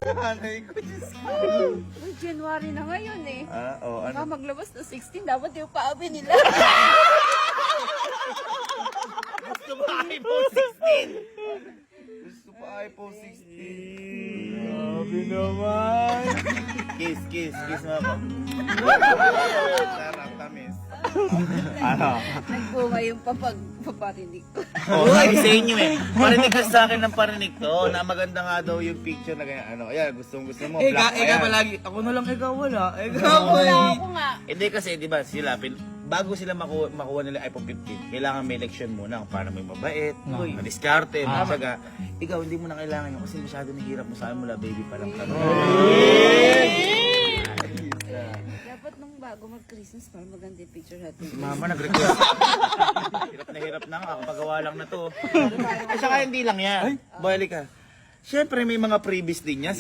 Nanay ko, Diyos ko. Uy, January na ngayon eh. Oo, Baka ano? maglabas na 16, dapat yung paabi nila. Gusto pa iPhone 16? Gusto pa iPhone 16. Grabe naman. Kiss mo ako. Sarap, tamis. Ano? Nagbunga yung paparinig ko. Oh, sabi sa inyo eh. Parinig ka sa akin ng parinig to, na maganda nga daw yung picture na ganyan. Ano, ayan, gusto mo, black pa yan. palagi. Ako na lang, ikaw wala. Wala ako nga. Hindi kasi, di ba, sila, bago sila makuha nila iPhone 15, kailangan may election muna kung paano may mabait, madiskarte, matyaga. Ikaw, hindi mo na kailangan yun kasi masyado nahihirap mo sa akin mula baby pa lang kami. Dapat nung bago mag-Christmas, para maganda yung picture natin. Si mama nag-request. Hirap na nga, kapagawa lang na to. At saka hindi lang yan. Balik ka. Siyempre may mga freebies din yan.